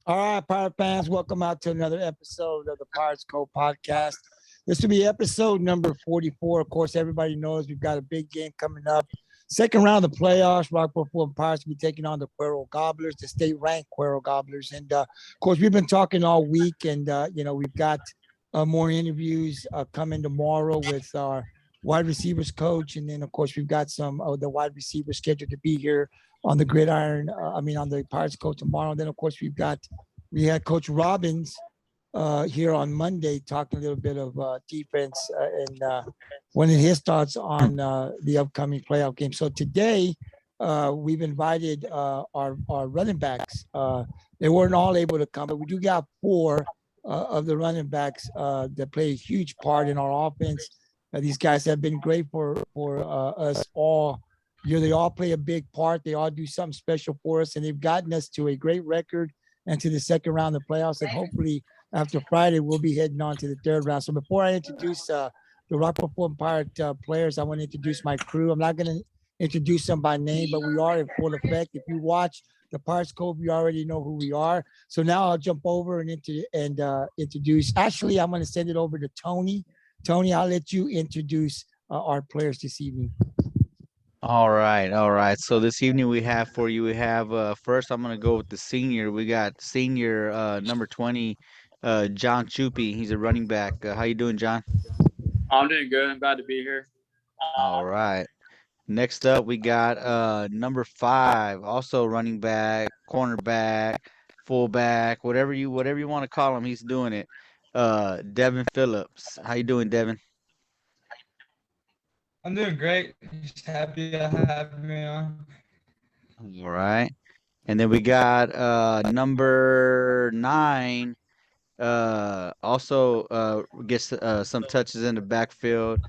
All right, Pirate fans, welcome out to another episode of the Pirates Cove podcast. This will be episode number 44. Of course, everybody knows we've got a big game coming up. Second round of the playoffs, Rockport-Fulton Pirates will be taking on the Cuero Gobblers, the state-ranked Cuero Gobblers. And, of course, we've been talking all week, and, we've got more interviews coming tomorrow with our wide receivers coach. And then, of course, we've got some of the wide receivers scheduled to be here on the gridiron. On the Pirates Cove tomorrow. And then, of course, we had Coach Robbins here on Monday talking a little bit of defense and one of his thoughts on the upcoming playoff game. So today we've invited our running backs. They weren't all able to come, but we do got four of the running backs that play a huge part in our offense. These guys have been great for us all. They all play a big part. They all do something special for us, and they've gotten us to a great record and to the second round of the playoffs. And hopefully after Friday, we'll be heading on to the third round. So before I introduce the Rockport-Fulton Pirate players, I want to introduce my crew. I'm not going to introduce them by name, but we are in full effect. If you watch the Pirates Cove, you already know who we are. So now I'll jump over and introduce. Actually, I'm going to send it over to Tony. Tony, I'll let you introduce our players this evening. All right, all right. So this evening we have first I'm gonna go with the senior. We got senior number 20, John Chupe. He's a running back. How you doing, John? I'm doing good. I'm glad to be here. All right. Next up we got number 5, also running back, cornerback, fullback, whatever you want to call him, he's doing it. Devan Phillips. How you doing, Devan? I'm doing great. Just happy to have me on. All right. And then we got number 9. Also gets some touches in the backfield.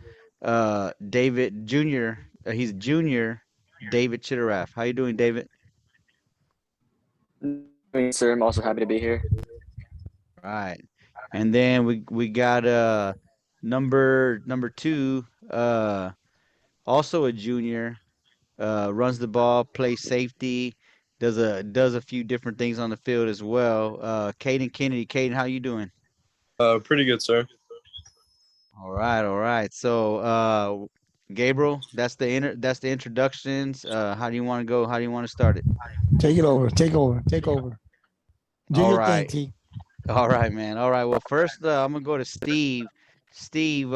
David Jr. He's junior. David Chittarath. How you doing, David? Sir, I'm also happy to be here. Right. And then we got number 2. Also a junior. Runs the ball, plays safety. Does a few different things on the field as well. Kaden Kennedy. Kaden, how you doing? Pretty good, sir. All right, all right. So, Gabriel, that's the introductions. How do you want to go? How do you want to start it? Take it over. Take over. Do All your thing, right, T. all right, man. All right. Well, first, I'm gonna go to Steve. Steve,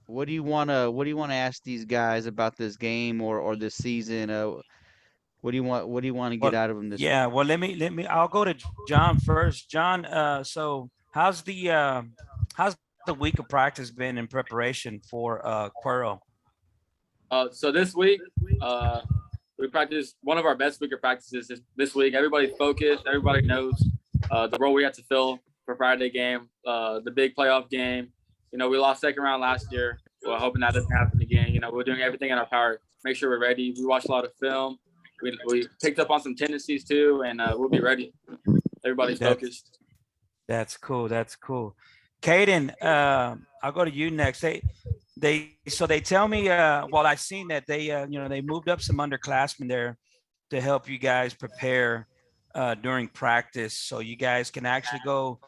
what do you wanna ask these guys about this game or this season? What do you want to get Well, out of them this? yeah. Well, let me. I'll go to John first. John, so how's the week of practice been in preparation for Cuero? So this week, we practiced one of our best week of practices this week. Everybody's focused. Everybody knows the role we have to fill for Friday game, the big playoff game. We lost second round last year. We're hoping that doesn't happen again. We're doing everything in our power to make sure we're ready. We watched a lot of film. We picked up on some tendencies too, and we'll be ready. Everybody's focused. That's cool. That's cool. Kaden, I'll go to you next. They tell me. Well, I've seen that they moved up some underclassmen there to help you guys prepare during practice, so you guys can actually go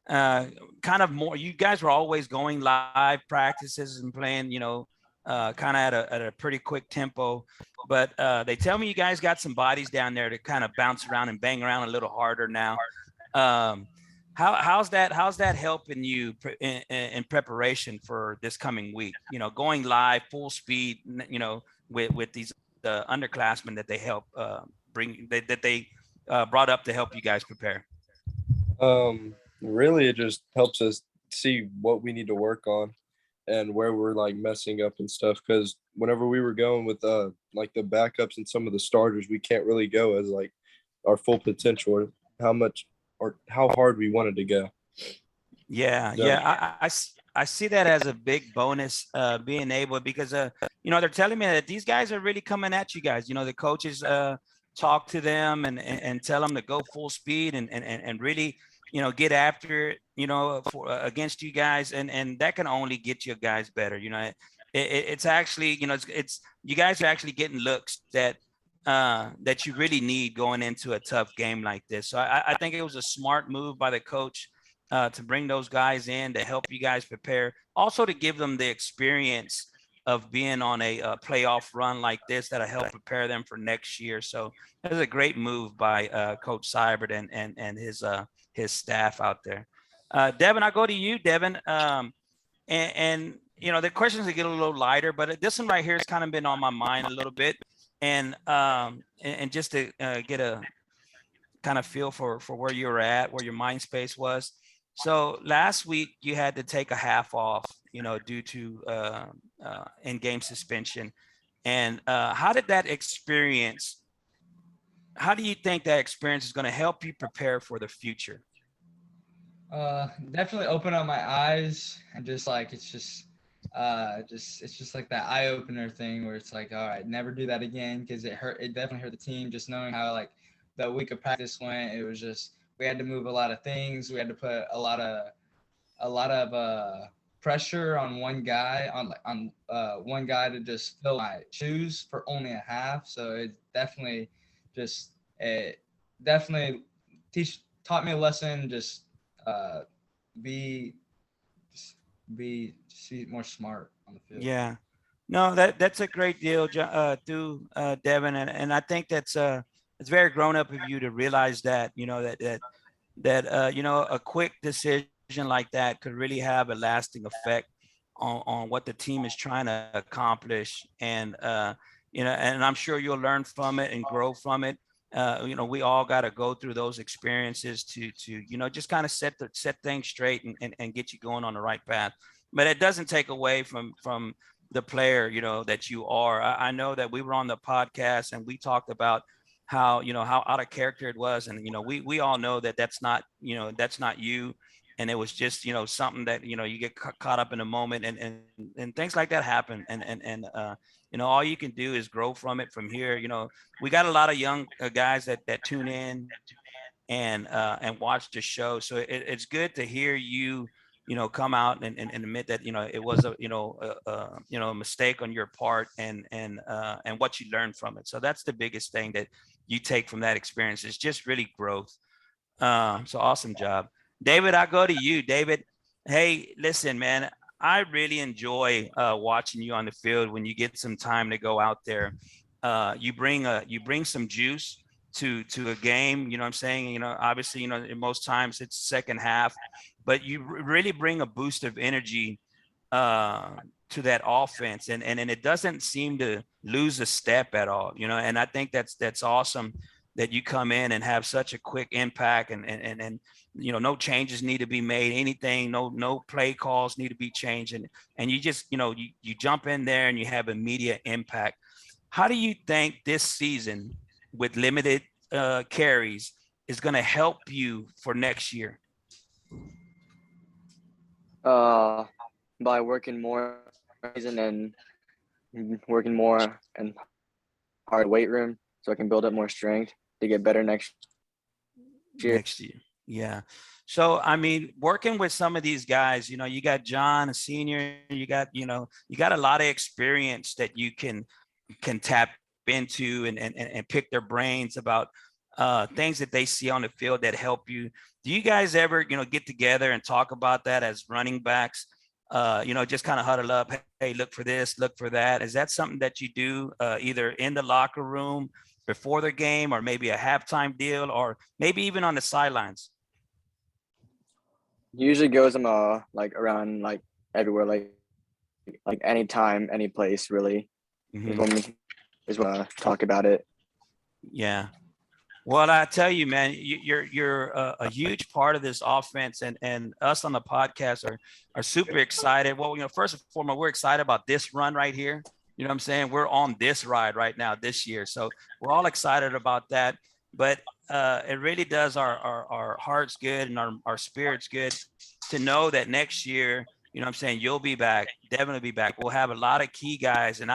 kind of more. You guys were always going live practices and playing, kind of at a pretty quick tempo. But they tell me you guys got some bodies down there to kind of bounce around and bang around a little harder now. How's that helping you in preparation for this coming week? Going live full speed. With these underclassmen that they help that they brought up to help you guys prepare. Really, it just helps us see what we need to work on and where we're like messing up and stuff. Because whenever we were going with like the backups and some of the starters, we can't really go as like our full potential or how much or how hard we wanted to go. Yeah, So, yeah. I see that as a big bonus, being able, because they're telling me that these guys are really coming at you guys. The coaches talk to them and tell them to go full speed and really get after it, for against you guys, and that can only get you guys better. It's actually, it's you guys are actually getting looks that that you really need going into a tough game like this. So I think it was a smart move by the coach to bring those guys in to help you guys prepare, also to give them the experience of being on a playoff run like this that'll help prepare them for next year. So it was a great move by Coach Seibert and his staff out there. Devan, I'll go to you, Devan. And you know, the questions will get a little lighter, but this one right here has kind of been on my mind a little bit. And just to get a kind of feel for where you were at, where your mind space was. So last week you had to take a half off, you know, due to in-game suspension. And how do you think that experience is going to help you prepare for the future? Definitely open up my eyes and just like it's just like that eye opener thing where it's like, all right, never do that again, because it definitely hurt the team. Just knowing how like the week of practice went, it was just we had to move a lot of things. We had to put a lot of pressure on one guy one guy to just fill my shoes for only a half. So it definitely taught me a lesson. Just be more smart on the field. Yeah, no, that's a great deal, Devan, and I think that's it's very grown up of you to realize that, you know, that you know, a quick decision like that could really have a lasting effect on what the team is trying to accomplish, and you know, and I'm sure you'll learn from it and grow from it. You know, we all got to go through those experiences to you know, just kind of set things straight and get you going on the right path. But it doesn't take away from the player, you know, that you are. I know that we were on the podcast and we talked about how, you know, how out of character it was, and you know, we all know that that's not, you know, that's not you, and it was just, you know, something that, you know, you get caught up in a moment, and things like that happen, and you know, all you can do is grow from it from here. You know, we got a lot of young guys that tune in and watch the show, so it's good to hear you, you know, come out and admit that, you know, it was a, you know, a mistake on your part, and what you learned from it. So that's the biggest thing that you take from that experience, is just really growth. So awesome job. David, I go to you. David, hey, listen, man, I really enjoy watching you on the field when you get some time to go out there. You bring some juice to a game, you know what I'm saying? You know, obviously, you know, most times it's second half, but you really bring a boost of energy to that offense, and it doesn't seem to lose a step at all, you know, and I think that's awesome that you come in and have such a quick impact, and you know, no changes need to be made, anything, no play calls need to be changed, and you just, you know, you jump in there and you have immediate impact. How do you think this season with limited carries is going to help you for next year? By working more season and working more and hard weight room, so I can build up more strength to get better next year. Yeah. So, I mean, working with some of these guys, you know, you got John, a senior, you got a lot of experience that you can tap into and pick their brains about things that they see on the field that help you. Do you guys ever, you know, get together and talk about that as running backs? You know, just kind of huddle up. Hey, look for this, look for that. Is that something that you do either in the locker room before the game, or maybe a halftime deal, or maybe even on the sidelines? Usually goes like around like everywhere, like anytime, any place really. Mm-hmm. is when we talk about it. Yeah. Well, I tell you, man, you're a huge part of this offense, and us on the podcast are super excited. Well, you know, first and foremost, we're excited about this run right here. You know what I'm saying? We're on this ride right now this year, so we're all excited about that. But it really does our hearts good and our spirits good to know that next year, you know what I'm saying, you'll be back, Devan will be back. We'll have a lot of key guys, and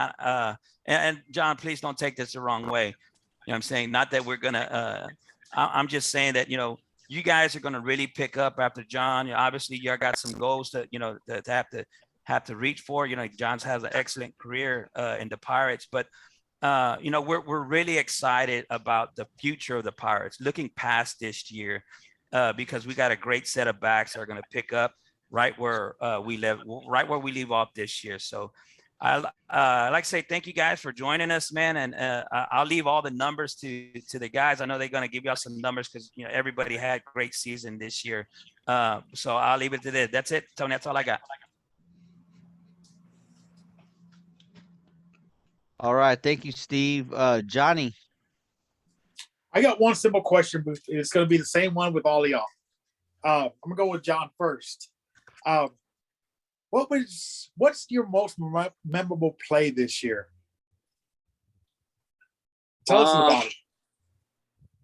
John, please don't take this the wrong way. You know what I'm saying? Not that we're going to, I'm just saying that, you know, you guys are going to really pick up after John. You know, obviously, you got some goals to, you know, to have to reach for. You know, John's has an excellent career in the Pirates, but we're really excited about the future of the Pirates, looking past this year, because we got a great set of backs that are going to pick up right where we leave off this year. So I'd like to say thank you guys for joining us, man. And I'll leave all the numbers to the guys. I know they're going to give y'all some numbers because everybody had great season this year. So I'll leave it to this. That's it, Tony. That's all I got. All right. Thank you, Steve. Johnny. I got one simple question, but it's going to be the same one with all of y'all. I'm going to go with John first. What's your most memorable play this year? Tell us about it.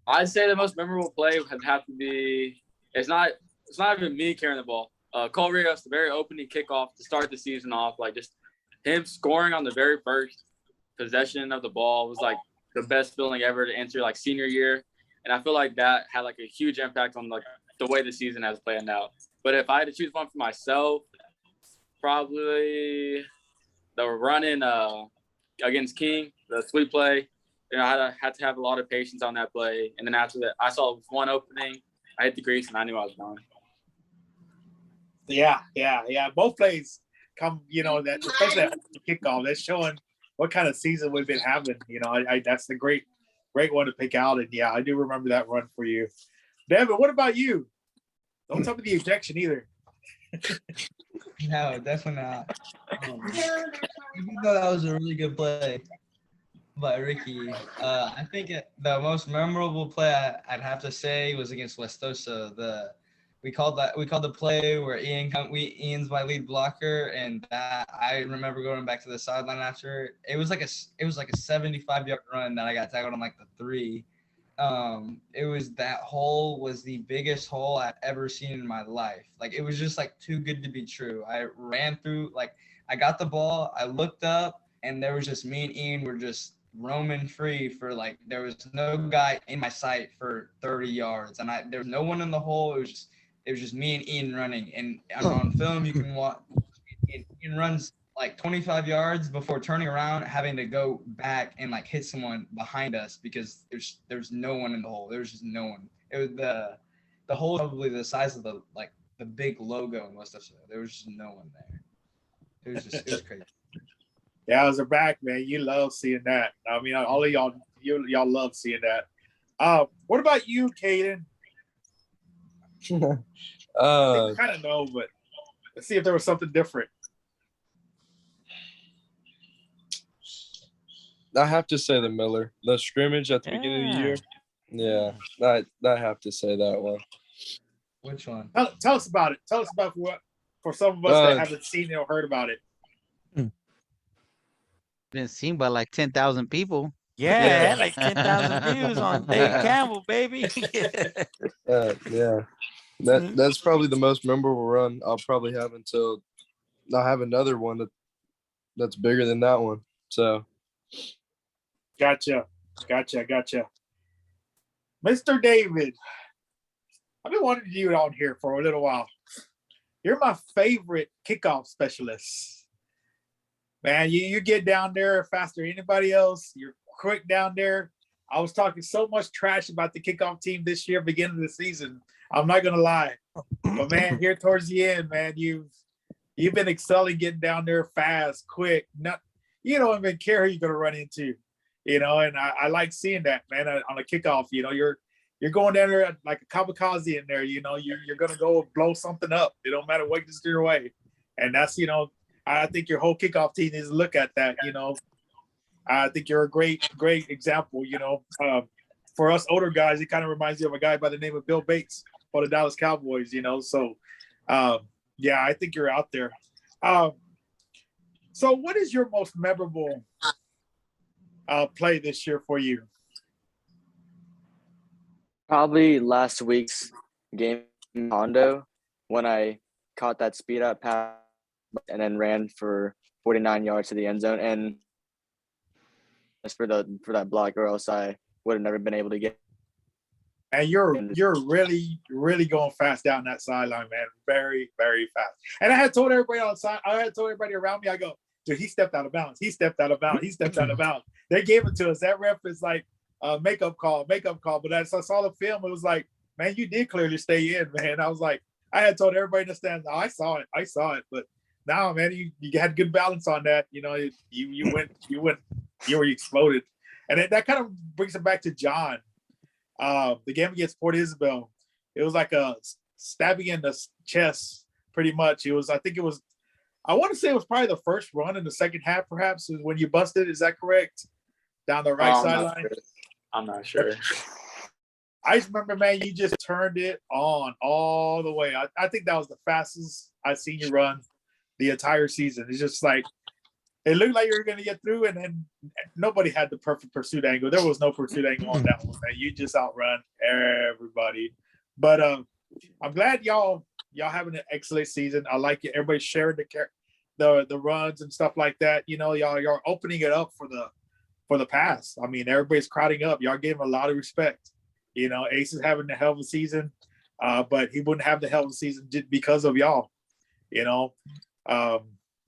I'd say the most memorable play would have to be. It's not even me carrying the ball. Cole Rios, the very opening kickoff to start the season off, like just him scoring on the very first possession of the ball was like the best feeling ever to enter like senior year, and I feel like that had like a huge impact on like the way the season has played out. But if I had to choose one for myself, probably the run-in against King, the sweep play. I had to have a lot of patience on that play, and then after that, I saw one opening, I hit the grease, and I knew I was gone. Yeah. Both plays come, that especially at the kickoff. That's showing what kind of season we've been having. That's the great one to pick out. And yeah, I do remember that run for you, Devan. What about you? Don't tell me the ejection either. No, definitely not. Even though that was a really good play by Ricky, I think the most memorable play I'd have to say was against Westosa. We called the play where Ian's my lead blocker, and that I remember going back to the sideline after. It was like a 75-yard run that I got tackled on like the 3. That hole was the biggest hole I've ever seen in my life. Like, it was just like too good to be true. I ran through, like, I got the ball, I looked up, and there was just me and Ian were just roaming free for like, there was no guy in my sight for 30 yards, and there was no one in the hole. It was just me and Ian running, and on film you can watch Ian runs like 25 yards before turning around, having to go back and like hit someone behind us because there's no one in the hole. There was just no one. It was the hole probably the size of the big logo and stuff. There was just no one there. It was crazy. Yeah, as a back, man, you love seeing that. I mean, all of y'all love seeing that. What about you, Kaden? I kind of know, but let's see if there was something different. I have to say the scrimmage at the beginning of the year. Yeah, I have to say that one. Which one? Tell us about it. Tell us about what, for some of us that haven't seen it or heard about it. Been seen by like 10,000 people. Yeah, like 10,000 views on Dave Campbell, baby. Yeah. That's probably the most memorable run I'll probably have until I have another one that's bigger than that one. So. Gotcha. Mr. David, I've been wanting you on here for a little while. You're my favorite kickoff specialist. Man, you get down there faster than anybody else. You're quick down there. I was talking so much trash about the kickoff team this year, beginning of the season. I'm not gonna lie, but man, here towards the end, man, you've been excelling, getting down there fast, quick. You don't even care who you're gonna run into, and I like seeing that, man. On a kickoff, you're going down there like a kamikaze in there. You're gonna go blow something up. It don't matter what gets your way, and that's I think your whole kickoff team needs to look at that. I think you're a great example. For us older guys, it kind of reminds you of a guy by the name of Bill Bates for the Dallas Cowboys. So yeah, I think you're out there. So what is your most memorable play this year for you? Probably last week's game in Hondo when I caught that speed up pass and then ran for 49 yards to the end zone. And for that block, or else I would have never been able to get. And you're really, really going fast down that sideline, man. Very, very fast. And I had told everybody on the side, I had told everybody around me, I go, dude, he stepped out of bounds. He stepped out of bounds. He stepped out of bounds. They gave it to us. That ref is like, makeup call. But as I saw the film, it was like, man, you did clearly stay in, man. I was like, I had told everybody in the stands, I saw it. But now, man, you had good balance on that. You know, you were exploded. And that kind of brings it back to John. The game against Port Isabel, it was like a stabbing in the chest, pretty much. I want to say it was probably the first run in the second half, perhaps, is when you busted. Is that correct? Down the right sideline? I'm not sure. I just remember, man, you just turned it on all the way. I think that was the fastest I've seen you run the entire season. It's just like, it looked like you were going to get through, and then nobody had the perfect pursuit angle. There was no pursuit angle on that one, man. You just outrun everybody. But I'm glad y'all having an excellent season. I like it. Everybody sharing the runs and stuff like that. You know, y'all opening it up for the pass. I mean, everybody's crowding up. Y'all gave him a lot of respect. You know, Ace is having a hell of a season, but he wouldn't have the hell of a season just because of y'all. You know,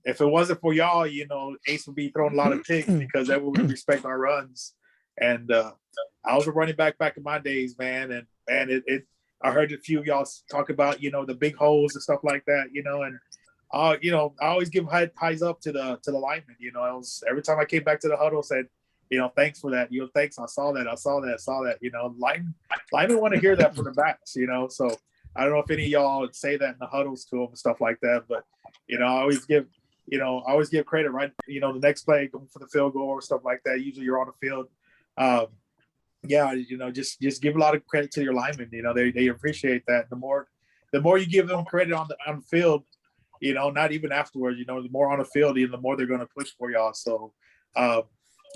if it wasn't for y'all, you know, Ace would be throwing a lot of picks because everyone would respect our runs. And I was a running back in my days, man. And I heard a few of y'all talk about, you know, the big holes and stuff like that, you know, and you know, I always give highs up to the linemen. You know, every time I came back to the huddle, said, you know, thanks for that. You know, thanks. I saw that. You know, linemen want to hear that from the backs. You know, so I don't know if any of y'all would say that in the huddles to them and stuff like that. But you know, I always give credit. Right, you know, the next play going for the field goal or stuff like that. Usually you're on the field. Yeah, you know, just give a lot of credit to your linemen. You know, they appreciate that. The more you give them credit on the field, you know, not even afterwards, you know, the more on the field, the more they're going to push for y'all. So,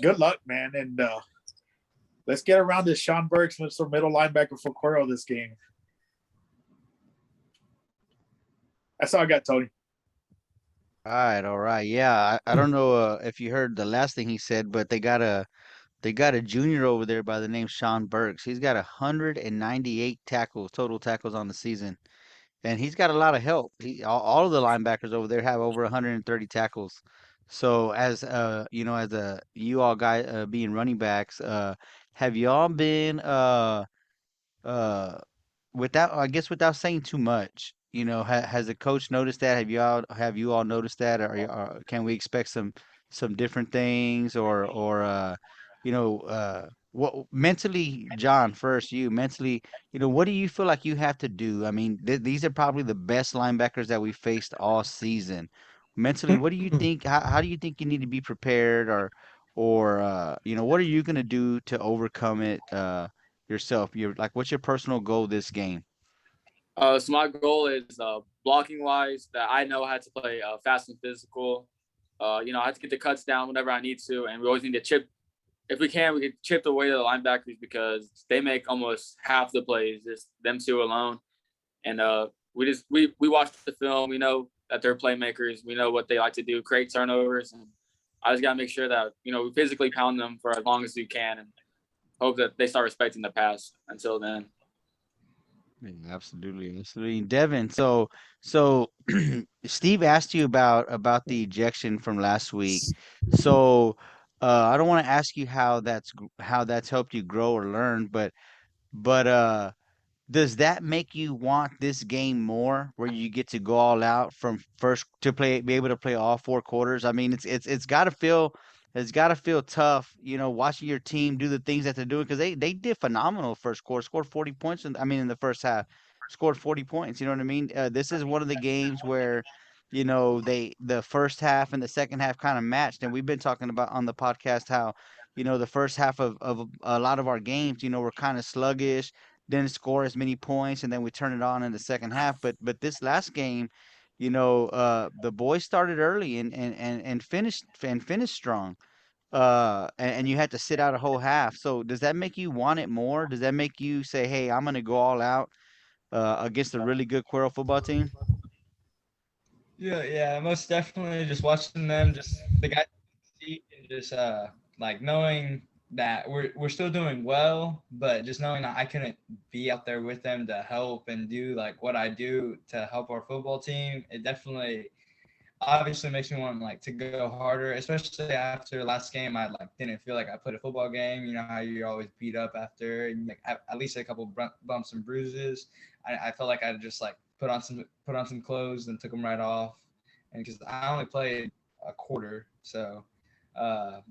good luck, man. And let's get around this Sean Burks, Mr. Middle linebacker for Cuero this game. That's all I got, Tony. All right. Yeah, I don't know if you heard the last thing he said, but they got a junior over there by the name Sean Burks. He's got 198 total tackles on the season, and he's got a lot of help. All of the linebackers over there have over 130 tackles. So as you know, as you all guys being running backs, have y'all been uh without saying too much, you know, has the coach noticed that? Have you all noticed that, or can we expect some different things, or you know, what mentally, John, first you mentally, you know, what do you feel like you have to do? I mean, these are probably the best linebackers that we faced all season. Mentally, what do you think? How do you think you need to be prepared, or you know, what are you gonna do to overcome it? Yourself? What's your personal goal this game? So my goal is blocking wise that I know how to play fast and physical. You know, I have to get the cuts down whenever I need to, and we always need to chip. If we can chip away the linebackers because they make almost half the plays, just them two alone. And we watch the film. We know that they're playmakers. We know what they like to do, create turnovers, and I just gotta make sure that, you know, we physically pound them for as long as we can, and hope that they start respecting the pass. Until then. Yeah, absolutely. Devin, so Steve asked you about the ejection from last week. So I don't want to ask you how that's helped you grow or learn, but does that make you want this game more, where you get to go all out from first to be able to play all 4 quarters? I mean, it's gotta feel tough, you know, watching your team do the things that they're doing, because they did phenomenal first quarter, scored 40 points in the first half, scored 40 points. You know what I mean? This is one of the games where, you know, the first half and the second half kind of matched, and we've been talking about on the podcast how, you know, the first half of a lot of our games, you know, were kind of sluggish, didn't score as many points, and then we turn it on in the second half. But this last game, you know, the boys started early and finished strong. And you had to sit out a whole half. So does that make you want it more? Does that make you say, "Hey, I'm gonna go all out against a really good Cuero football team"? Yeah, most definitely. Just watching them, just the guys see, and just like knowing that we're still doing well, but just knowing that I couldn't be out there with them to help and do like what I do to help our football team, it definitely obviously makes me want like to go harder, especially after last game. I like didn't feel like I played a football game. You know how you're always beat up after, and like at least a couple bumps and bruises. I felt like I just like put on some clothes and took them right off, and because I only played a quarter, so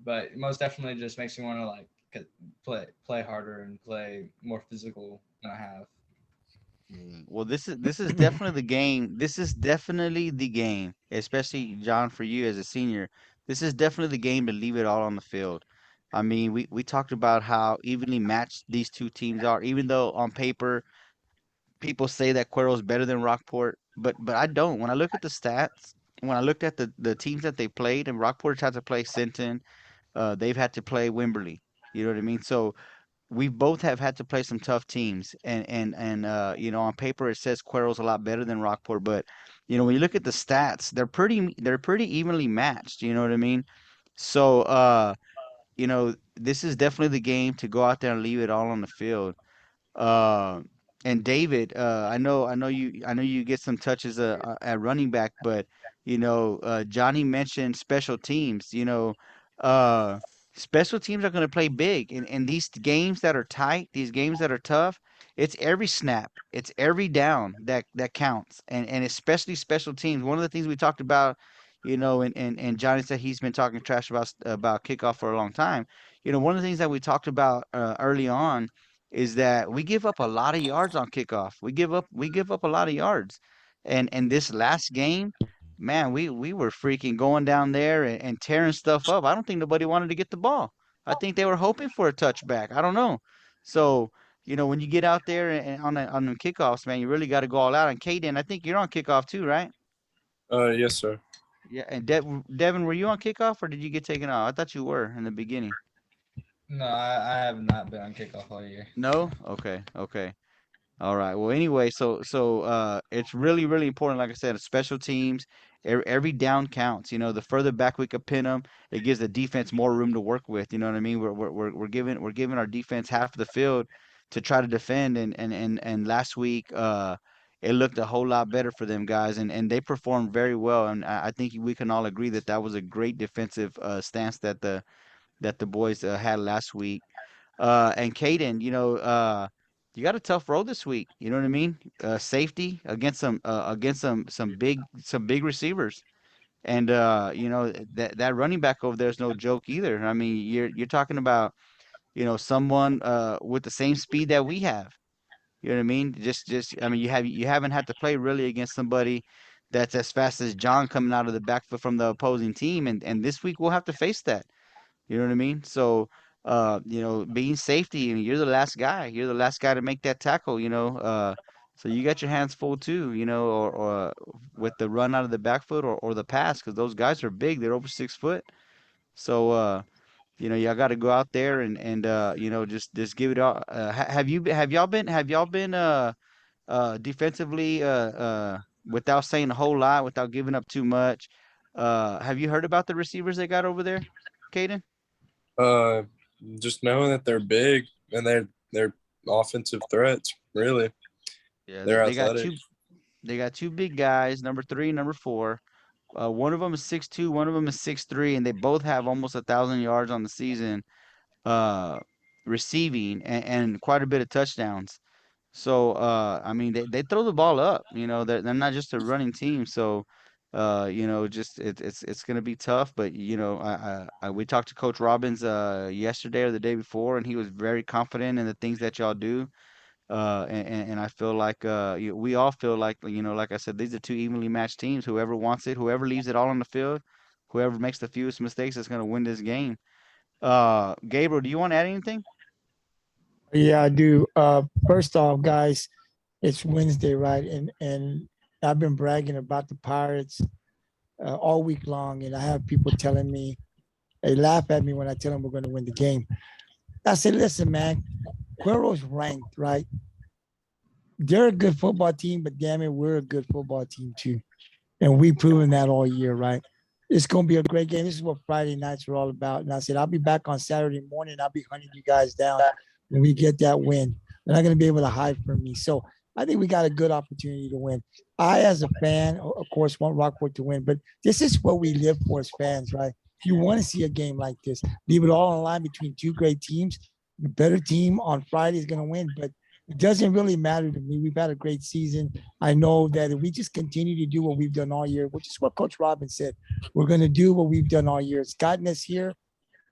but most definitely just makes me want to like play harder and play more physical than I have. Well, this is definitely the game. This is definitely the game, especially John for you as a senior. This is definitely the game to leave it all on the field. I mean, we talked about how evenly matched these two teams are, even though on paper people say that Cuero's better than Rockport, but I don't. When I look at the stats, when I looked at the teams that they played, and Rockport's had to play Sinton, they've had to play Wimberley. You know what I mean? So we both have had to play some tough teams, and you know, on paper it says Cuero's a lot better than Rockport, but you know, when you look at the stats, they're pretty evenly matched. You know what I mean? So you know, this is definitely the game to go out there and leave it all on the field. Uh, and David, I know you get some touches at running back, but you know, Johnny mentioned special teams. You know, uh, special teams are going to play big in these games that are tight, these games that are tough. It's every snap, it's every down that counts, and especially special teams. One of the things we talked about, you know, and Johnny said he's been talking trash about kickoff for a long time. You know, one of the things that we talked about early on is that we give up a lot of yards on kickoff. We give up a lot of yards. And this last game, man, we were freaking going down there and tearing stuff up. I don't think nobody wanted to get the ball. I think they were hoping for a touchback. I don't know. So, you know, when you get out there and on the kickoffs, man, you really got to go all out. And Kaden, I think you're on kickoff too, right? Yes, sir. Yeah. And Devin, were you on kickoff or did you get taken off? I thought you were in the beginning. No, I have not been on kickoff all year. No? Okay. Okay. All right. Well, anyway, so it's really really important. Like I said, special teams. Every down counts. You know, the further back we could pin them, it gives the defense more room to work with. You know what I mean? We're giving our defense half of the field to try to defend. And last week, it looked a whole lot better for them guys, and they performed very well. And I think we can all agree that that was a great defensive stance that the boys had last week. And Caden, you know, you got a tough road this week. You know what I mean? Safety against some big receivers, and you know that running back over there is no joke either. I mean, you're talking about you know someone with the same speed that we have. You know what I mean? Just I mean you haven't had to play really against somebody that's as fast as John coming out of the backfield from the opposing team, and this week we'll have to face that. You know what I mean? So, you know, being safety, and you're the last guy. You're the last guy to make that tackle. You know, so you got your hands full too. You know, or with the run out of the back foot or the pass, because those guys are big. They're over 6 foot. So, you know, y'all got to go out there and you know just give it all. Have y'all been defensively without saying a whole lot, without giving up too much? Have you heard about the receivers they got over there, Caden? Uh, just knowing that they're big and they're offensive threats. Really, Yeah, they're they got athletic. two big guys, number 3, number 4. One of them is 6'2", one of them is 6'3", and they both have almost 1,000 yards on the season, uh, receiving and quite a bit of touchdowns. So I mean they throw the ball up. You know they're not just a running team. So you know just it's gonna be tough. But you know we talked to Coach Robbins yesterday or the day before, and he was very confident in the things that y'all do. And I feel like we all feel like you know like I said these are two evenly matched teams. Whoever wants it, whoever leaves it all on the field, whoever makes the fewest mistakes is gonna win this game. Gabriel, do you want to add anything? Yeah, I do. First off, guys, it's Wednesday, right? And I've been bragging about the Pirates all week long, and I have people telling me they laugh at me when I tell them we're going to win the game. I said, listen, man, Cuero's ranked, right? They're a good football team, but damn it, we're a good football team too, and we've proven that all year, right? It's going to be a great game. This is what Friday nights are all about. And I said, I'll be back on Saturday morning. I'll be hunting you guys down when we get that win. They're not going to be able to hide from me. So I think we got a good opportunity to win. I, as a fan, of course, want Rockport to win, but this is what we live for as fans, right? You want to see a game like this. Leave it all on the line between two great teams. The better team on Friday is going to win, but it doesn't really matter to me. We've had a great season. I know that if we just continue to do what we've done all year, which is what Coach Robin said, we're going to do what we've done all year. It's gotten us here.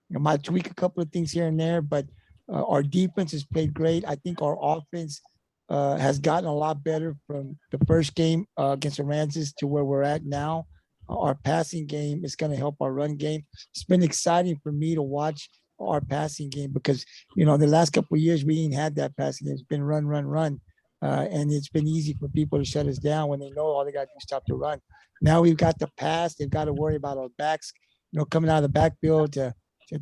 You might tweak a couple of things here and there, but our defense has played great. I think our offense has gotten a lot better from the first game against the Aransas to where we're at now. Our passing game is going to help our run game. It's been exciting for me to watch our passing game because, the last couple of years we ain't had that passing game. It's been run, run, run. And it's been easy for people to shut us down when they know all they got to do is stop the run. Now we've got the pass. They've got to worry about our backs, coming out of the backfield to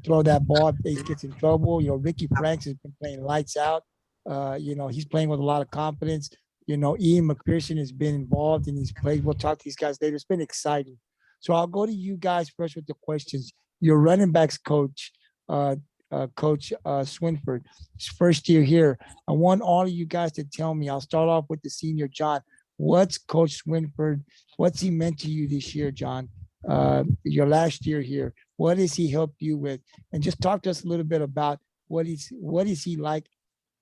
throw that ball if they gets in trouble. Ricky Franks has been playing lights out. He's playing with a lot of confidence. Ian McPherson has been involved in these plays. We'll talk to these guys later. It's been exciting. So I'll go to you guys first with the questions. Your running backs coach, Coach Swinford, his first year here. I want all of you guys to tell me. I'll start off with the senior, John. What's Coach Swinford? What's he meant to you this year, John? Your last year here. What has he helped you with? And just talk to us a little bit about what is he like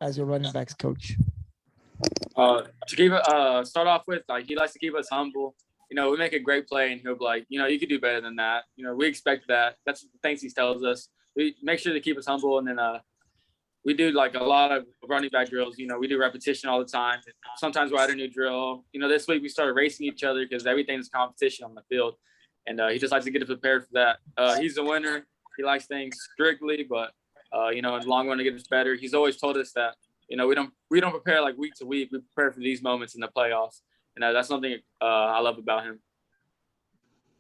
as a running backs coach? To keep start off with, he likes to keep us humble. We make a great play, and he'll be like, you could do better than that. We expect that. That's the things he tells us. We make sure to keep us humble, and then we do a lot of running back drills. We do repetition all the time. Sometimes we'll add a new drill. This week we started racing each other because everything's competition on the field, and he just likes to get us prepared for that. He's a winner. He likes things strictly, but in the long run to get us better. He's always told us that we don't prepare week to week. We prepare for these moments in the playoffs, and that's something I love about him.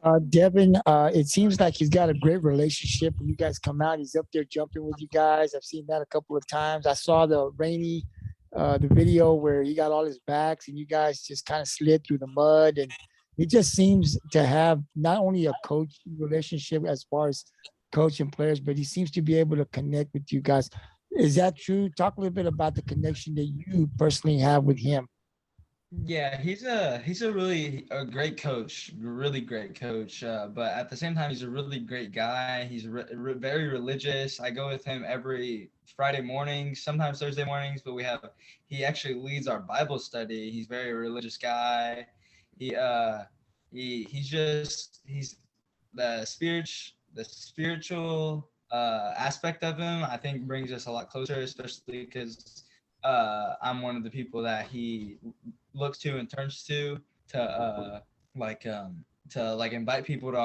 Devan, it seems like he's got a great relationship. When you guys come out, he's up there jumping with you guys. I've seen that a couple of times. I saw the the video where he got all his backs and you guys just kind of slid through the mud. And he just seems to have not only a coach relationship as far as coaching players, but he seems to be able to connect with you guys. Is that true? Talk a little bit about the connection that you personally have with him. Yeah, he's a really great coach, really great coach. But at the same time, he's a really great guy. He's very religious. I go with him every Friday morning, sometimes Thursday mornings. But he actually leads our Bible study. He's a very religious guy. He's the spiritual aspect of him. I think brings us a lot closer, especially because I'm one of the people that he looks to and turns to invite people to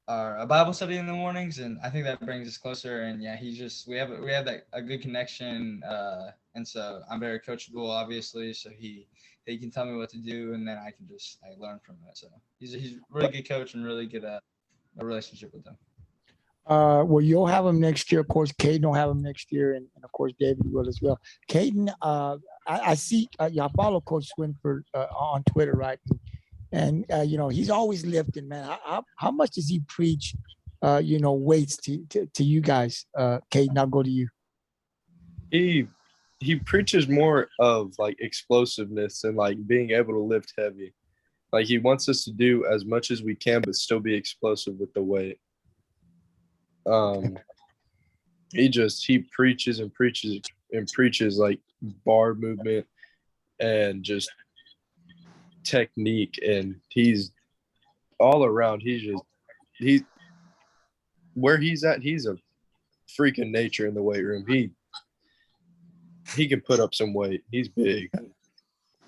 our Bible study in the mornings, and I think that brings us closer. And yeah, we have a good connection, and so I'm very coachable, obviously. So he can tell me what to do, and then I can just learn from it. So he's a really good coach and really good a relationship with him. Well, you'll have him next year. Of course, Kaden will have him next year, and of course, David will as well. Kaden, I see, I follow Coach Swinford on Twitter, right? And he's always lifting, man. How much does he preach, weights to you guys? Kaden, I'll go to you. He preaches more of explosiveness and being able to lift heavy. He wants us to do as much as we can, but still be explosive with the weight. He preaches and preaches and preaches bar movement and just technique, and he's all around. Where he's at, he's a freak of nature in the weight room. He can put up some weight. He's big.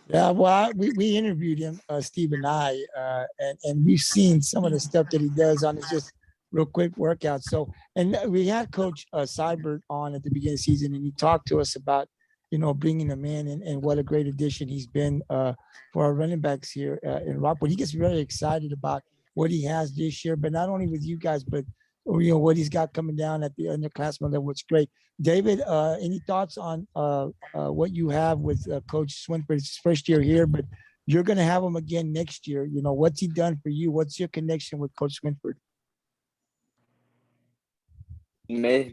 Yeah, well, we interviewed him, Steve and I, and we've seen some of the stuff that he does on his just real quick workout. So, and we had Coach Seibert on at the beginning of the season, and he talked to us about, bringing him in and what a great addition he's been for our running backs here in Rockport. He gets very excited about what he has this year, but not only with you guys, but what he's got coming down at the underclassmen level. It's great. David, any thoughts on what you have with Coach Swinford? It's his first year here, but you're going to have him again next year. What's he done for you? What's your connection with Coach Swinford?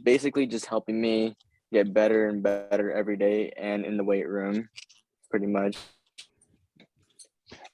Basically just helping me get better and better every day and in the weight room, pretty much.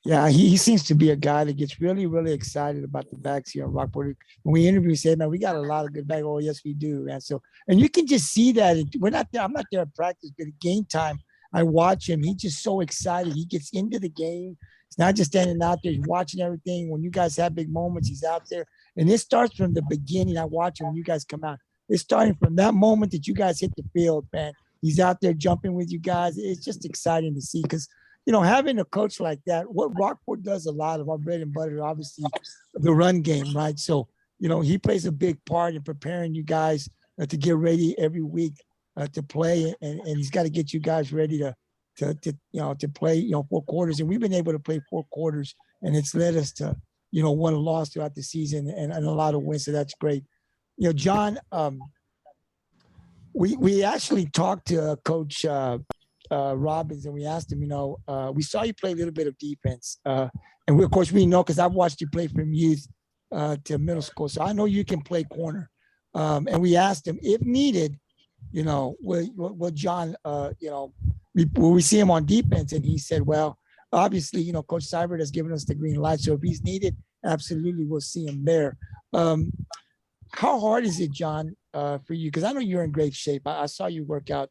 Yeah, he seems to be a guy that gets really, really excited about the backs here in Rockport. When we interview, say, man, we got a lot of good backs. Oh, yes, we do, man. So, and you can just see that. We're not there. I'm not there at practice, but at game time, I watch him. He's just so excited. He gets into the game. He's not just standing out there. He's watching everything. When you guys have big moments, he's out there. And it starts from the beginning. I watch him when you guys come out. It's starting from that moment that you guys hit the field, man. He's out there jumping with you guys. It's just exciting to see because, you know, having a coach like that, what Rockport does a lot of our bread and butter, obviously, the run game, right? So, you know, he plays a big part in preparing you guys to get ready every week to play, and he's got to get you guys ready to play, 4 quarters. And we've been able to play 4 quarters, and it's led us to, 1 loss throughout the season and a lot of wins. So that's great. John, we actually talked to Coach Robbins, and we asked him, we saw you play a little bit of defense. And of course, we know because I've watched you play from youth to middle school. So I know you can play corner. And we asked him, if needed, will John, will we see him on defense? And he said, well, obviously, Coach Seibert has given us the green light. So if he's needed, absolutely, we'll see him there. How hard is it, John, for you? Because I know you're in great shape. I saw you work out.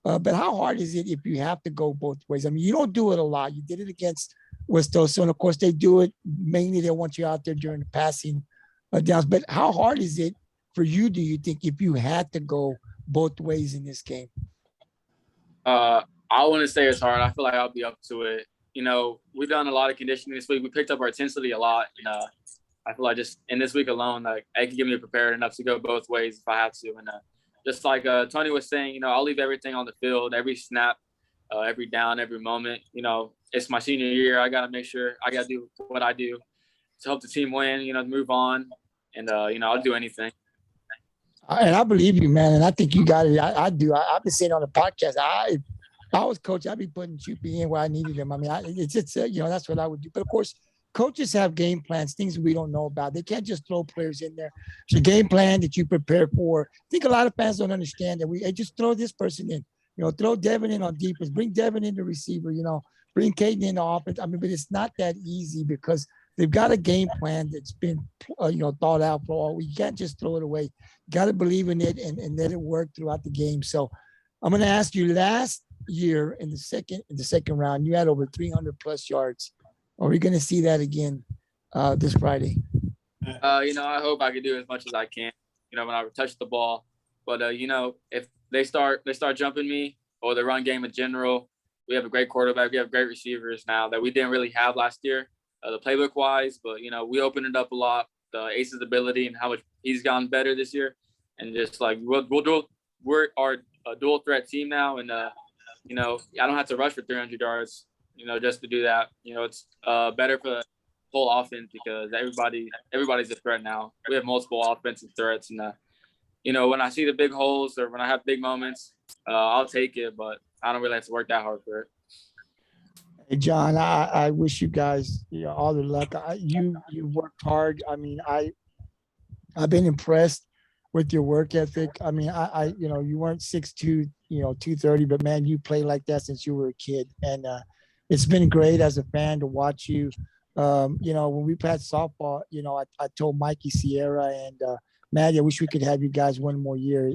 But how hard is it if you have to go both ways? I mean, you don't do it a lot. You did it against West Oso, and of course they do it. Mainly they want you out there during the passing downs. But how hard is it for you, do you think, if you had to go both ways in this game? I wouldn't say it's hard. I feel like I'll be up to it. We've done a lot of conditioning this week. We picked up our intensity a lot. And I feel like just in this week alone, like it could get me prepared enough to go both ways if I have to. And just like Tony was saying, I'll leave everything on the field, every snap, every down, every moment. It's my senior year. I got to make sure I got to do what I do to help the team win, move on. And, I'll do anything. And I believe you, man. And I think you got it. I do. I've been saying on the podcast, if I was coach, I'd be putting Chupe in where I needed him. I mean, that's what I would do. But, of course, coaches have game plans, things we don't know about. They can't just throw players in there. It's a game plan that you prepare for. I think a lot of fans don't understand that hey, just throw this person in. Throw Devan in on defense. Bring Devan in the receiver. Bring Kaden in the offense. I mean, but it's not that easy because they've got a game plan that's been, thought out for all. You can't just throw it away. You got to believe in it and let it work throughout the game. So I'm going to ask you, last year in the second round, you had over 300 plus yards. Are we going to see that again this Friday? I hope I can do as much as I can, when I touch the ball. But, if they start jumping me or the run game in general, we have a great quarterback. We have great receivers now that we didn't really have last year, the playbook wise. But, we opened it up a lot, the Ace's ability and how much he's gotten better this year. And just like we're our dual threat team now. And, I don't have to rush for 300 yards. Just to do that, it's better for the whole offense because everybody's a threat now. We have multiple offensive threats, and when I see the big holes or when I have big moments, I'll take it, but I don't really have to work that hard for it. Hey, John, I wish you guys all the luck. You worked hard. I mean, I've been impressed with your work ethic. I mean, you weren't 6'2", 230, but man, you played like that since you were a kid, and it's been great as a fan to watch you. When we played softball, I told Mikey Sierra and Maddie, I wish we could have you guys one more year.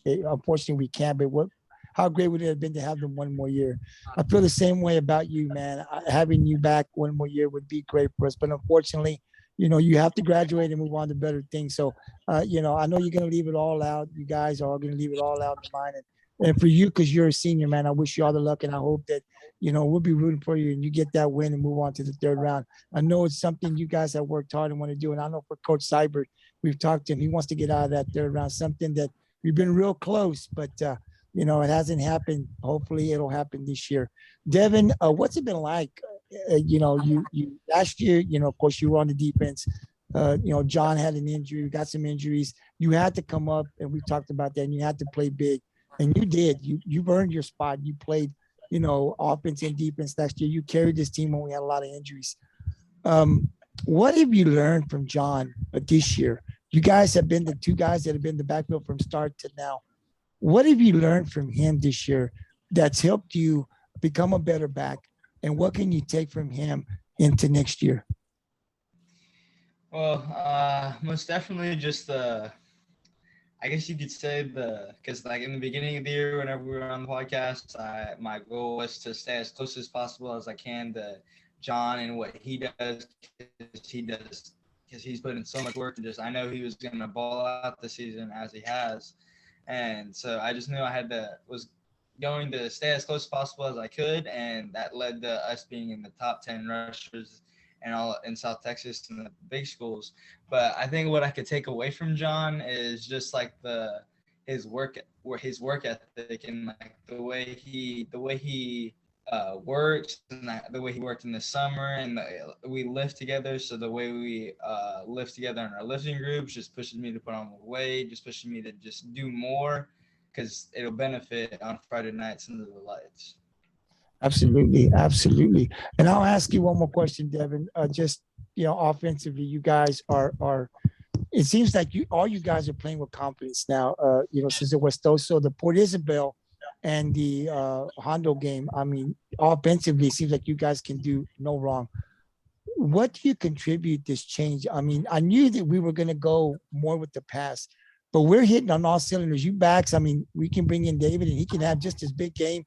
Unfortunately we can't, but how great would it have been to have them one more year? I feel the same way about you, man. Having you back one more year would be great for us. But unfortunately, you have to graduate and move on to better things. So, I know you're going to leave it all out. You guys are all going to leave it all out in mind. And for you, because you're a senior, man, I wish you all the luck. And I hope that, we'll be rooting for you and you get that win and move on to the third round. I know it's something you guys have worked hard and want to do. And I know for Coach Seibert, we've talked to him. He wants to get out of that third round, something that we've been real close, but, it hasn't happened. Hopefully it'll happen this year. Devan, what's it been like? You last year, of course, you were on the defense. John had an injury, you got some injuries. You had to come up, and we talked about that, and you had to play big. And you did. You earned your spot. You played, offense and defense last year. You carried this team when we had a lot of injuries. What have you learned from John this year? You guys have been the two guys that have been the backfield from start to now. What have you learned from him this year that's helped you become a better back? And what can you take from him into next year? Well, most definitely just I guess you could say because like in the beginning of the year, whenever we were on the podcast, my goal was to stay as close as possible as I can to John and what he does, because he's put in so much work, and just I know he was going to ball out the season as he has, and so I just knew I was going to stay as close as possible as I could, and that led to us being in the top 10 rushers and all in South Texas and the big schools. But I think what I could take away from John is just like his work ethic and like the way he works, and the way he worked in the summer, and we lift together. So the way we lift together in our lifting groups just pushes me to put on more weight, just pushes me to just do more, because it'll benefit on Friday nights under the lights. Absolutely, absolutely. And I'll ask you one more question, Devan. Just offensively, you guys are. It seems like all you guys are playing with confidence now. Since it was also the Port Isabel and the Hondo game. I mean, offensively, it seems like you guys can do no wrong. What do you contribute this change? I mean, I knew that we were going to go more with the pass, but we're hitting on all cylinders. You backs, I mean, we can bring in David and he can have just as big game.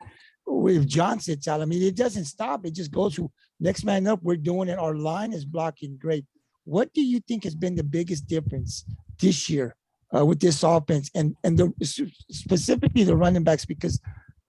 If John sits out, I mean, it doesn't stop. It just goes through next man up. We're doing it. Our line is blocking great. What do you think has been the biggest difference this year with this offense and specifically the running backs? Because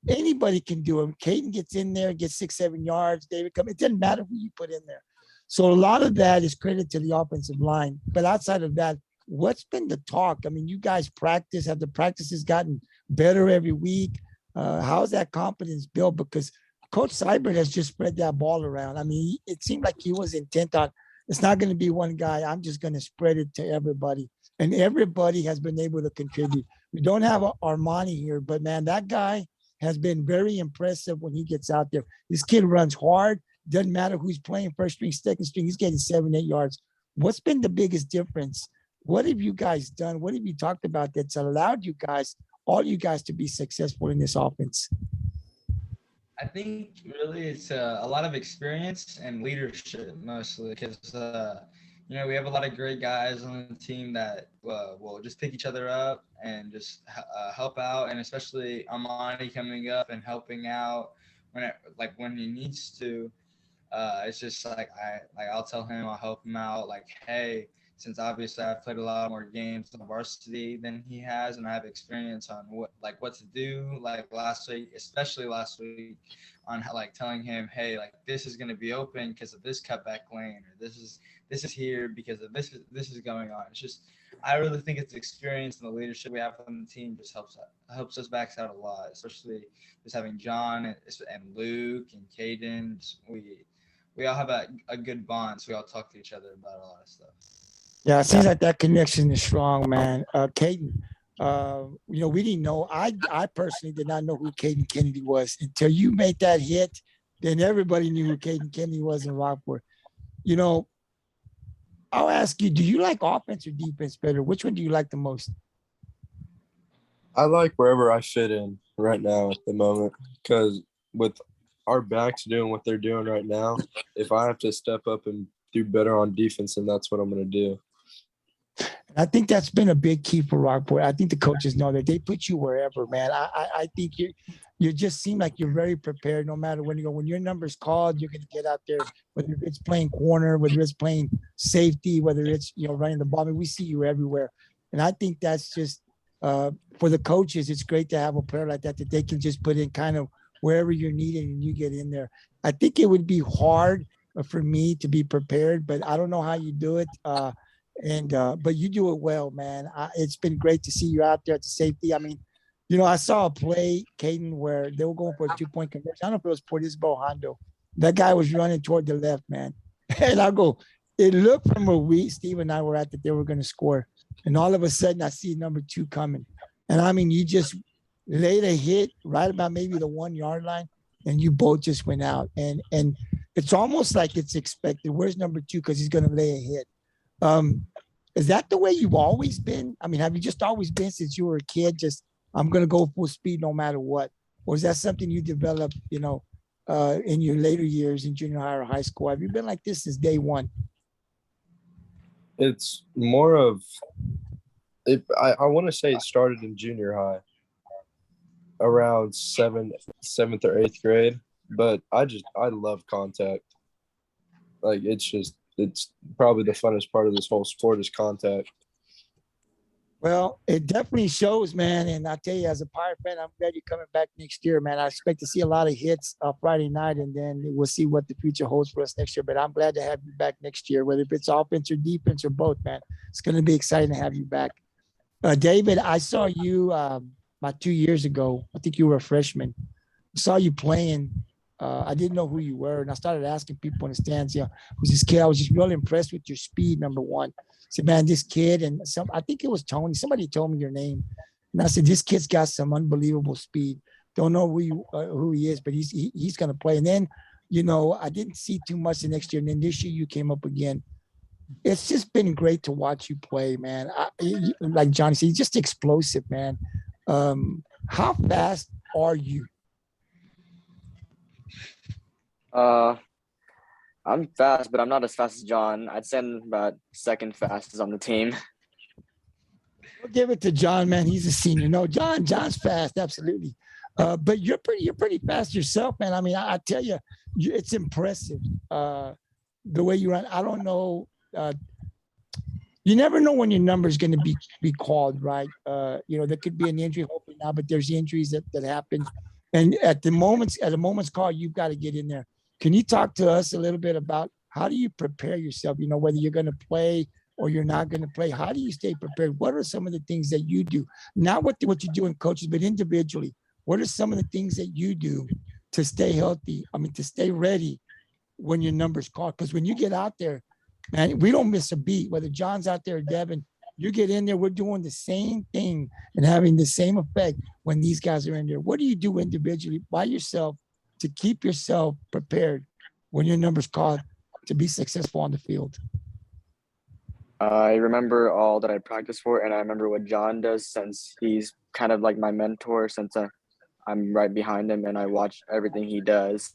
anybody can do it. Kaden gets in there, gets 6-7 yards. David comes. It doesn't matter who you put in there. So a lot of that is credit to the offensive line. But outside of that, what's been the talk? I mean, you guys practice. Have the practices gotten better every week? How's that confidence built? Because Coach Seibert has just spread that ball around. I mean, it seemed like he was intent on, it's not going to be one guy. I'm just going to spread it to everybody. And everybody has been able to contribute. We don't have Armani here, but man, that guy has been very impressive when he gets out there. This kid runs hard. Doesn't matter who's playing first string, second string. He's getting 7-8 yards. What's been the biggest difference? What have you guys done? What have you talked about that's allowed you guys, all you guys, to be successful in this offense? I think really it's a lot of experience and leadership mostly, because we have a lot of great guys on the team that will just pick each other up and just help out, and especially Armani coming up and helping out when he needs to. It's just like I'll tell him, I'll help him out. Like, hey, since obviously I've played a lot more games on varsity than he has, and I have experience on what to do. Like especially last week, on how, like, telling him, hey, like, this is going to be open because of this cutback lane, or this is here because of this is going on. It's just, I really think it's experience and the leadership we have on the team just helps us backs out a lot, especially just having John and Luke and Kaden. We all have a good bond, so we all talk to each other about a lot of stuff. Yeah, it seems like that connection is strong, man. Kaden, we didn't know. I personally did not know who Kaden Kennedy was until you made that hit. Then everybody knew who Kaden Kennedy was in Rockport. I'll ask you, do you like offense or defense better? Which one do you like the most? I like wherever I fit in right now at the moment, because with our backs doing what they're doing right now, if I have to step up and do better on defense, then that's what I'm going to do. I think that's been a big key for Rockport. I think the coaches know that they put you wherever, man. I think you just seem like you're very prepared. No matter when your number's called, you're going to get out there. Whether it's playing corner, whether it's playing safety, whether it's running the ball. I mean, we see you everywhere, and I think that's just for the coaches. It's great to have a player like that that they can just put in kind of wherever you're needed and you get in there. I think it would be hard for me to be prepared, but I don't know how you do it. But you do it well, man. It's been great to see you out there at the safety. I mean, I saw a play, Kaden, where they were going for a 2-point conversion. I don't know if it was Port Isabel Hondo. That guy was running toward the left, man. And I go, it looked from where Steve and I were at that they were going to score. And all of a sudden, I see number 2 coming. And I mean, you just laid a hit right about maybe the 1-yard line, and you both just went out. And it's almost like it's expected. Where's number 2? Because he's going to lay a hit. Is that the way you've always been? I mean, have you just always been since you were a kid, just I'm going to go full speed no matter what? Or is that something you developed, in your later years in junior high or high school? Have you been like this since day one? It's more of it. I want to say it started in junior high, around seventh or eighth grade. But I love contact. Like it's probably the funnest part of this whole sport is contact. Well, it definitely shows, man. And I tell you, as a Pirate fan, I'm glad you're coming back next year, man. I expect to see a lot of hits Friday night, and then we'll see what the future holds for us next year. But I'm glad to have you back next year, whether it's offense or defense or both, man. It's going to be exciting to have you back. David, I saw you about 2 years ago. I think you were a freshman. I saw you playing. I didn't know who you were, and I started asking people in the stands, who's this kid? I was just really impressed with your speed, number one. I said, man, this kid, and I think it was Tony. Somebody told me your name, and I said, this kid's got some unbelievable speed. Don't know who he is, but he's going to play. And then, I didn't see too much the next year, and then this year you came up again. It's just been great to watch you play, man. Like Johnny said, he's just explosive, man. How fast are you? I'm fast, but I'm not as fast as John. I'd say I'm about second fastest on the team. We'll give it to John, man. He's a senior. No, John's fast, absolutely. But you're pretty fast yourself, man. I mean, I tell you, it's impressive the way you run. I don't know. You never know when your number is going to be called, right? There could be an injury, hopefully not, but there's injuries that happen. And at a moment's call, you've got to get in there. Can you talk to us a little bit about how do you prepare yourself? Whether you're going to play or you're not going to play, how do you stay prepared? What are some of the things that you do? Not what you do in coaches, but individually. What are some of the things that you do to stay healthy? I mean, to stay ready when your number's called? Because when you get out there, man, we don't miss a beat. Whether John's out there or Devan, you get in there, we're doing the same thing and having the same effect when these guys are in there. What do you do individually by yourself to keep yourself prepared when your number's called to be successful on the field? I remember all that I practice for, and I remember what John does since he's kind of like my mentor since I'm right behind him and I watch everything he does.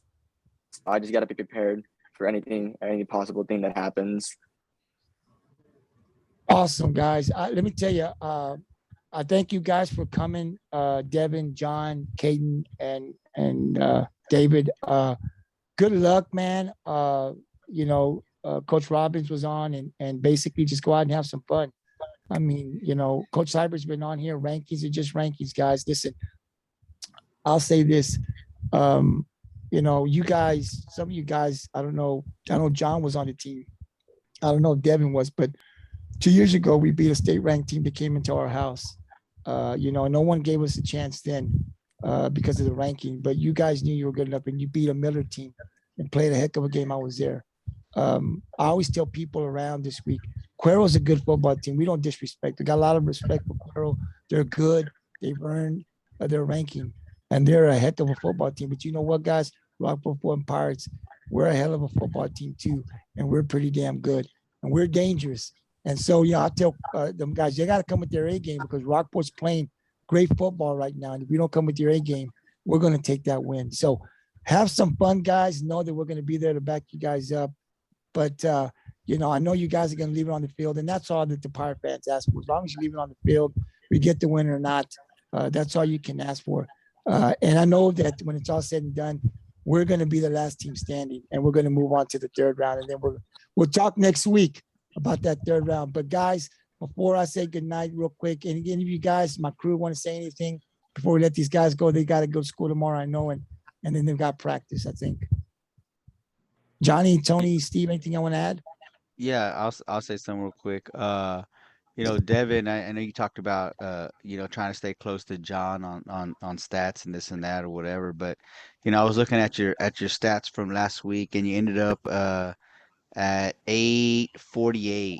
I just got to be prepared for any possible thing that happens. Awesome, guys. Let me tell you, I thank you guys for coming, Devan, John, Kaden, and David. Good luck, man. Coach Robbins was on and basically just go out and have some fun. I mean, Coach Cyber's been on here. Rankings are just rankings, guys. Listen, I'll say this. You guys, some of you guys, I don't know. I know John was on the team. I don't know if Devan was, but 2 years ago, we beat a state ranked team that came into our house. No one gave us a chance then because of the ranking, but you guys knew you were good enough and you beat a Miller team and played a heck of a game. I was there. I always tell people around this week, Cuero's a good football team. We don't disrespect. We got a lot of respect for Cuero. They're good. They've earned their ranking, and they're a heck of a football team. But you know what, guys? Rockport-Fulton Pirates, we're a hell of a football team too, and we're pretty damn good, and we're dangerous. And so, I tell them guys, they got to come with their A game because Rockport's playing great football right now. And if we don't come with your A game, we're going to take that win. So have some fun, guys. Know that we're going to be there to back you guys up. But, I know you guys are going to leave it on the field. And that's all that the Pirate fans ask for. As long as you leave it on the field, we get the win or not. That's all you can ask for. And I know that when it's all said and done, we're going to be the last team standing. And we're going to move on to the third round. And then we'll talk next week about that third round. But guys, before I say goodnight real quick, and any of you guys, my crew want to say anything before we let these guys go, they got to go to school tomorrow, I know, and then they've got practice, I think. Johnny, Tony, Steve, anything I want to add? Yeah, I'll say something real quick. Devan, I know you talked about trying to stay close to John on stats and this and that or whatever, but I was looking at your stats from last week and you ended up at 848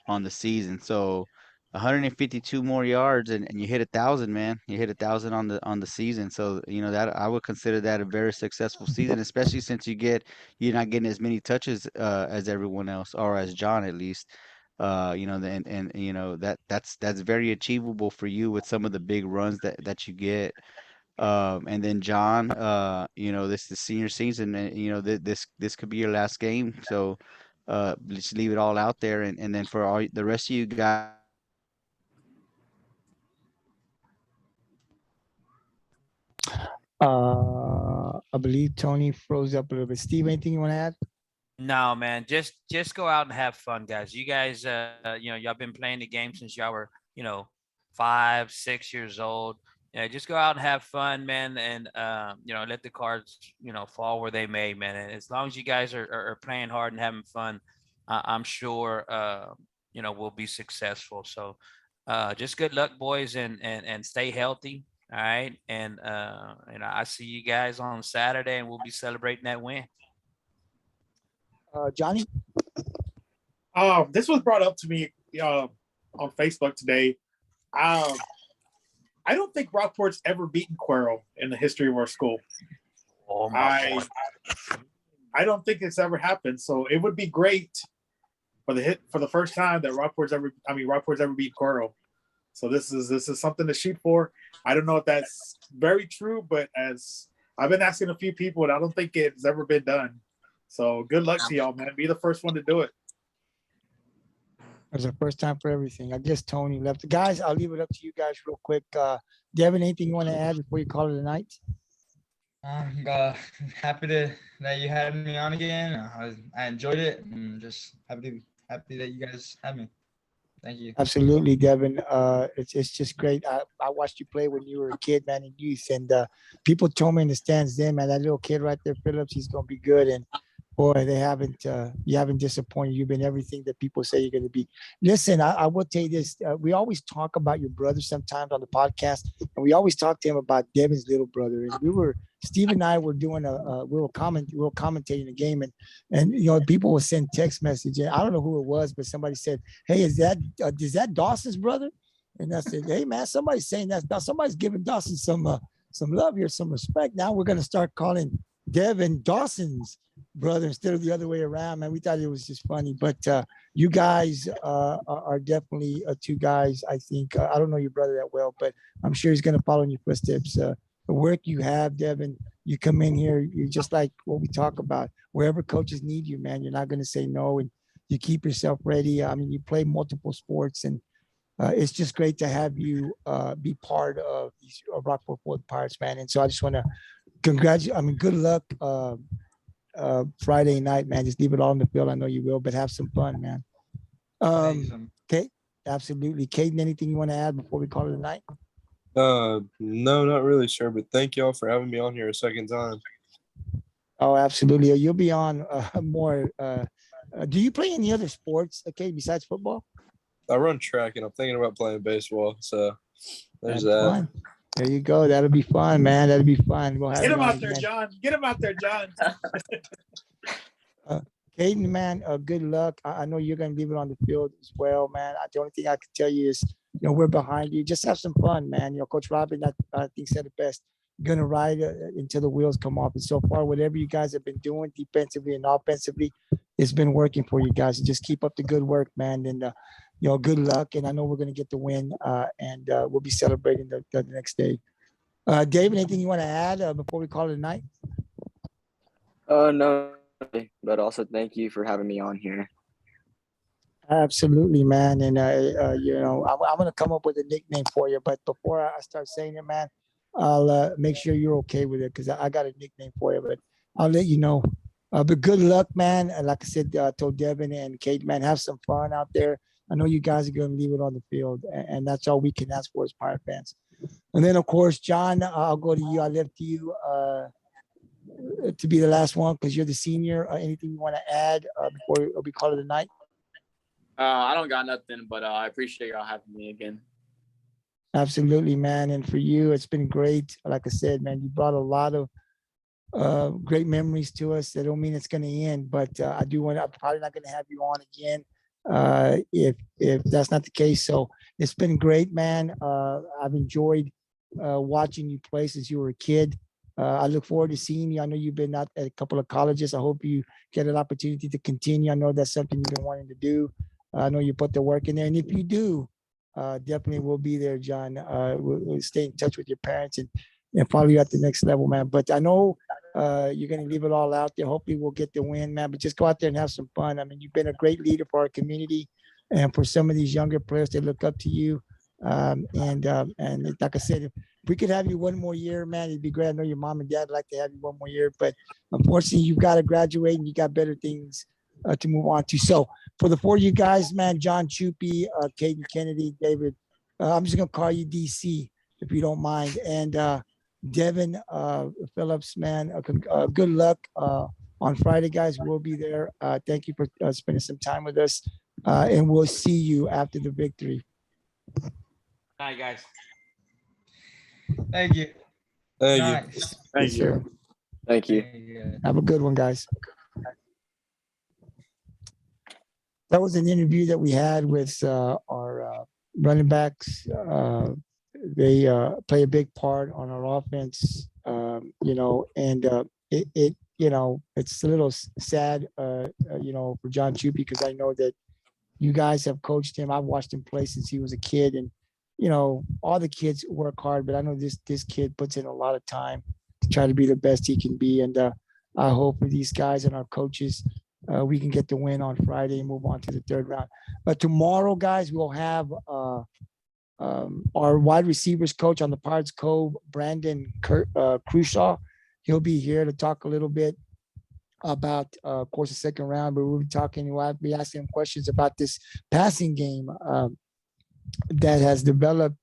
on the season. So 152 more yards and you hit 1,000, man. You hit 1,000 on the season. So, that I would consider that a very successful season, especially since you're not getting as many touches as everyone else, or as John at least. And that's very achievable for you with some of the big runs that you get. And then John, this is senior season, and this could be your last game, so just leave it all out there, and then for all the rest of you guys, I believe Tony froze up a little bit. Steve, anything you want to add? No, man, just go out and have fun, guys. You guys, y'all been playing the game since y'all were, 5, 6 years old. Yeah, just go out and have fun, man, and let the cards, fall where they may, man. And as long as you guys are playing hard and having fun, I'm sure we'll be successful. So just good luck, boys, and stay healthy. All right. And I see you guys on Saturday, and we'll be celebrating that win. Johnny? This was brought up to me on Facebook today. I don't think Rockport's ever beaten Cuero in the history of our school. Oh my God. I don't think it's ever happened. So it would be great for the first time that Rockport's ever beat Cuero. So this is something to shoot for. I don't know if that's very true, but as I've been asking a few people, and I don't think it's ever been done. So good luck to y'all, man. Be the first one to do it. It's the first time for everything. I guess Tony left. Guys, I'll leave it up to you guys real quick. Devan, anything you want to add before you call it a night? I'm happy that you had me on again. I enjoyed it, and just happy that you guys had me. Thank you. Absolutely, Devan. It's just great. I watched you play when you were a kid, man, in youth, and people told me in the stands then, man, that little kid right there, Phillips, he's gonna be good. And boy, you haven't disappointed. You've been everything that people say you're going to be. Listen, I will tell you this. We always talk about your brother sometimes on the podcast, and we always talk to him about Devan's little brother. And Steve and I were doing we were commentating the game, and people would send text messages. I don't know who it was, but somebody said, "Hey, is that Dawson's brother?" And I said, "Hey, man, somebody's saying that. Somebody's giving Dawson some love here, some respect. Now we're going to start calling Devan Dawson's brother instead of the other way around, man." We thought it was just funny, but you guys are definitely two guys. I think I don't know your brother that well, but I'm sure he's going to follow in your footsteps. The work you have, Devan, you come in here, you're just like what we talk about. Wherever coaches need you, man, you're not going to say no, and you keep yourself ready. I mean, you play multiple sports, and it's just great to have you be part of these Rockport-Fulton Pirates, man. And so I just want to congratulate. I mean, good luck Friday night, man. Just leave it all on the field. I know you will, but have some fun, man. Okay, absolutely. Kaden, anything you want to add before we call it a night? No, not really sure, but thank y'all for having me on here a second time. Oh, absolutely. You'll be on more. Do you play any other sports, okay, besides football? I run track, and I'm thinking about playing baseball. So there's That's that. fun. There you go. That'll be fun, man. That'll be fun. We'll have Get you him on out there, again. John. Get him out there, John. Kaden, man, good luck. I know you're going to leave it on the field as well, man. The only thing I can tell you is, we're behind you. Just have some fun, man. Coach Robin, I think, said it best. You're going to ride until the wheels come off. And so far, whatever you guys have been doing defensively and offensively, it's been working for you guys. Just keep up the good work, man. And, good luck. And I know we're going to get the win, and we'll be celebrating the next day. David, anything you want to add before we call it a night? No, but also thank you for having me on here. Absolutely, man. And, I'm going to come up with a nickname for you. But before I start saying it, man, I'll make sure you're okay with it because I got a nickname for you. But I'll let you know. But good luck, man. And like I said, told Devan and Kate, man, have some fun out there. I know you guys are going to leave it on the field. And that's all we can ask for as Pirate fans. And then, of course, John, I'll go to you. I left you to be the last one because you're the senior. Anything you want to add before we call it a night? I don't got nothing, but I appreciate y'all having me again. Absolutely, man. And for you, it's been great. Like I said, man, you brought a lot of great memories to us. That don't mean it's going to end, but I'm probably not going to have you on again if that's not the case. So it's been great, man. I've enjoyed watching you play since you were a kid. I look forward to seeing you. I know you've been at a couple of colleges. I hope you get an opportunity to continue. I know that's something you've been wanting to do. I know you put the work in there, and if you do, definitely we'll be there, John. We'll stay in touch with your parents and follow you at the next level, man. But I know you're going to leave it all out there. Hopefully we'll get the win, man. But just go out there and have some fun. I mean, you've been a great leader for our community, and for some of these younger players, they look up to you. And like I said, if we could have you one more year, man, it'd be great. I know your mom and dad would like to have you one more year, but unfortunately, you've got to graduate and you got better things to move on to. So for the four of you guys, man, John Chupe, Kaden Kennedy, David, I'm just gonna call you DC if you don't mind, and Devan Phillips, man, good luck on Friday, guys. We'll be there. Thank you for spending some time with us, and we'll see you after the victory. Hi, guys. Thank you. Thank you. Nice. Yes, sir. Thank you. Have a good one, guys. That was an interview that we had with our running backs. They play a big part on our offense, you know, and it you know, it's a little sad, you know, for John Chupe, because I know that you guys have coached him. I've watched him play since he was a kid, and you know, all the kids work hard, but I know this kid puts in a lot of time to try to be the best he can be. And I hope for these guys and our coaches, we can get the win on Friday and move on to the third round. But tomorrow, guys, we'll have our wide receivers coach on the Pirates Cove, Brandon Crushaw. He'll be here to talk a little bit about, of course, the second round, but we'll be talking, we'll be asking him questions about this passing game that has developed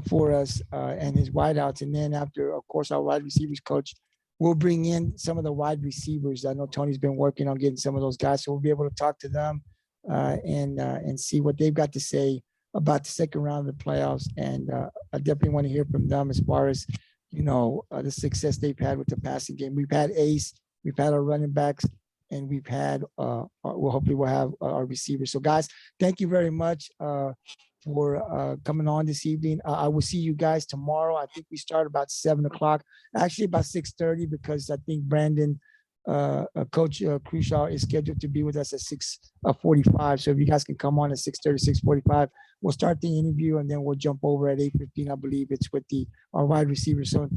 for us and his wideouts. And then after, of course, our wide receivers coach, we'll bring in some of the wide receivers. I know Tony's been working on getting some of those guys, so we'll be able to talk to them and see what they've got to say about the second round of the playoffs. And I definitely want to hear from them as far as, you know, the success they've had with the passing game. We've had Ace, we've had our running backs, and we've had, well, hopefully we'll have our receivers. So guys, thank you very much for coming on this evening. I will see you guys tomorrow. I think we start about 7 o'clock, actually about 6:30, because I think Brandon, Coach Crushaw is scheduled to be with us at 6:45. So if you guys can come on at 6:30, 6:45, we'll start the interview, and then we'll jump over at 8:15. I believe it's with our wide receivers. So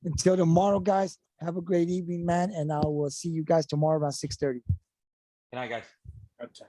until tomorrow, guys, have a great evening, man. And I will see you guys tomorrow around 6:30. Good night, guys. Okay.